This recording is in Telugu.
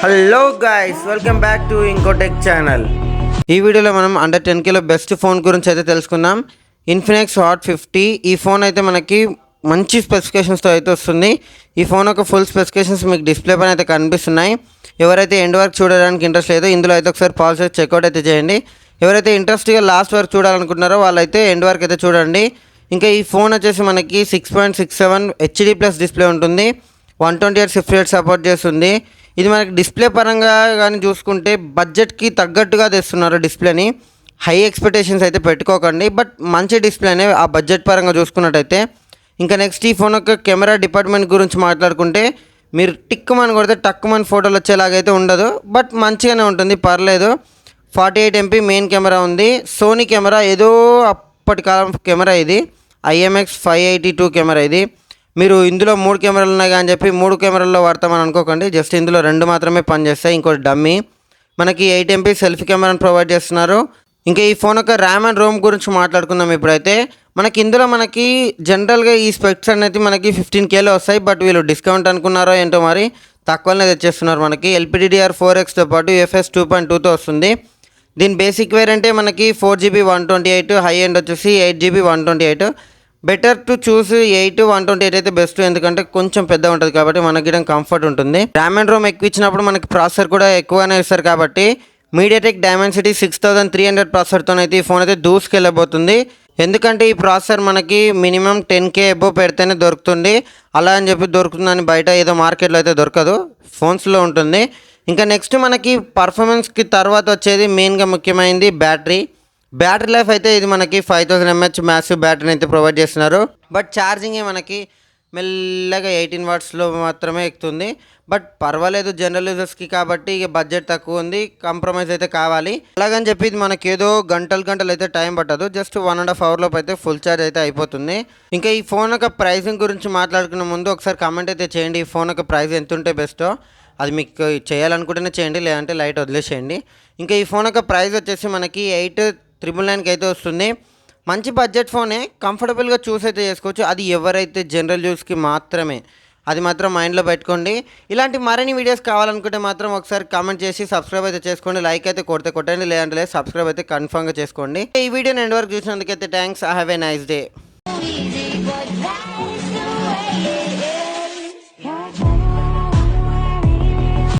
Hello guys, welcome back to ఇంకోటెక్ ఛానల్. ఈ వీడియోలో మనం అండర్ 10Kలో బెస్ట్ ఫోన్ గురించి అయితే తెలుసుకుందాం. Infinix hot 50. ఈ ఫోన్ అయితే మనకి మంచి స్పెసిఫికేషన్స్తో అయితే వస్తుంది. ఈ ఫోన్ యొక్క ఫుల్ స్పెసిఫికేషన్స్ మీకు డిస్ప్లే పైన అయితే కనిపిస్తున్నాయి. ఎవరైతే ఎండ్ వరకు చూడడానికి ఇంట్రెస్ట్ లేదో ఇందులో అయితే ఒకసారి పాజ్ చేసి చెక్అవుట్ అయితే చేయండి. ఎవరైతే ఇంట్రెస్ట్గా లాస్ట్ వరకు చూడాలనుకుంటున్నారో వాళ్ళైతే ఎండ్ వరకు అయితే చూడండి. ఇంకా ఈ ఫోన్ వచ్చేసి మనకి 6.67 హెచ్డి ప్లస్ డిస్ప్లే ఉంటుంది. 128 రిఫ్రెష్ రేట్ సపోర్ట్ చేస్తుంది. ఇది మనకి డిస్ప్లే పరంగా కానీ చూసుకుంటే బడ్జెట్కి తగ్గట్టుగా తెస్తున్నారు డిస్ప్లేని. హై ఎక్స్పెక్టేషన్స్ అయితే పెట్టుకోకండి, బట్ మంచి డిస్ప్లేనే ఆ బడ్జెట్ పరంగా చూసుకున్నట్టయితే. ఇంకా నెక్స్ట్ ఈ ఫోన్ యొక్క కెమెరా డిపార్ట్మెంట్ గురించి మాట్లాడుకుంటే మీరు టిక్కుమని కొడితే టక్కుమని ఫోటోలు వచ్చేలాగైతే ఉండదు, బట్ మంచిగానే ఉంటుంది, పర్లేదు. 48 MP మెయిన్ కెమెరా ఉంది. సోనీ కెమెరా ఏదో అప్పటి కాలం కెమెరా ఇది. IMX582 కెమెరా ఇది. మీరు ఇందులో 3 కెమెరాలు ఉన్నాయి అని చెప్పి 3 కెమెరాల్లో వాడతామని అనుకోకండి. జస్ట్ ఇందులో 2 మాత్రమే పనిచేస్తాయి. ఇంకోటి డమ్మీ. మనకి 8 MP సెల్ఫీ కెమెరాని ప్రొవైడ్ చేస్తున్నారు. ఇంకా ఈ ఫోన్ యొక్క ర్యామ్ అండ్ రోమ్ గురించి మాట్లాడుకుందాం ఇప్పుడైతే. ఇందులో మనకి జనరల్గా ఈ స్పెక్స్ అనేది మనకి 15Kలో వస్తాయి, బట్ వీళ్ళు డిస్కౌంట్ అనుకున్నారో ఏంటో మరి తక్కువనే తెచ్చేస్తున్నారు. మనకి LPDDR4Xతో పాటు UFS 2.2తో వస్తుంది. దీని బేసిక్ వేరియంటే మనకి 4GB 128, హై ఎండ్ వచ్చేసి 8GB 128. బెటర్ టు చూస్ 8 128 అయితే బెస్ట్, ఎందుకంటే కొంచెం పెద్ద ఉంటుంది కాబట్టి మనకి కంఫర్ట్ ఉంటుంది. ర్యామ్ అండ్ రోమ్ ఎక్కువ ఇచ్చినప్పుడు మనకి ప్రాసెసర్ కూడా ఎక్కువనే ఇస్తారు కాబట్టి మీడియాటెక్ డైమెన్సిటీ 6300 ప్రాసెసర్తో అయితే ఈ ఫోన్ అయితే దూసుకెళ్ళబోతుంది. ఎందుకంటే ఈ ప్రాసెసర్ మనకి మినిమం 10K అబోవ్ పెడితేనే దొరుకుతుంది. అలా అని చెప్పి దొరుకుతుందని బయట ఏదో మార్కెట్లో అయితే దొరకదు, ఫోన్స్లో ఉంటుంది. ఇంకా నెక్స్ట్ మనకి పర్ఫార్మెన్స్కి తర్వాత వచ్చేది మెయిన్గా ముఖ్యమైనది బ్యాటరీ లైఫ్ అయితే ఇది మనకి 5000 mAh మ్యాసివ్ బ్యాటరీని అయితే ప్రొవైడ్ చేస్తున్నారు. బట్ ఛార్జింగే మనకి మెల్లగా 18 వాట్స్లో మాత్రమే ఎక్కుతుంది. బట్ పర్వాలేదు జనరల్ యూజర్స్కి కాబట్టి, ఇక బడ్జెట్ తక్కువ ఉంది, కాంప్రమైజ్ అయితే కావాలి. అలాగని చెప్పి ఇది మనకి ఏదో గంటలు అయితే టైం పట్టదు, జస్ట్ 1.5 hour లోపు అయితే ఫుల్ ఛార్జ్ అయితే అయిపోతుంది. ఇంకా ఈ ఫోన్ యొక్క ప్రైసింగ్ గురించి మాట్లాడుకునే ముందు ఒకసారి కామెంట్ అయితే చేయండి. ఈ ఫోన్ యొక్క ప్రైస్ ఎంత ఉంటే బెస్టో అది మీకు చేయాలనుకుంటేనే చేయండి, లేదంటే లైట్ వదిలేసేయండి. ఇంకా ఈ ఫోన్ యొక్క ప్రైస్ వచ్చేసి మనకి 8,999కి అయితే వస్తుంది. మంచి బడ్జెట్ ఫోనే, కంఫర్టబుల్గా చూస్ అయితే చేసుకోవచ్చు. అది ఎవరైతే జనరల్ యూస్కి మాత్రమే, అది మాత్రం మైండ్లో పెట్టుకోండి. ఇలాంటి మరిన్ని వీడియోస్ కావాలనుకుంటే మాత్రం ఒకసారి కామెంట్ చేసి సబ్స్క్రైబ్ అయితే చేసుకోండి. లైక్ అయితే కొట్టండి, లేదంటే లేదు సబ్స్క్రైబ్ అయితే కన్ఫర్మ్గా చేసుకోండి. ఈ వీడియోని ఎండ్ వరకు చూసినందుకైతే thanks. Have a nice day.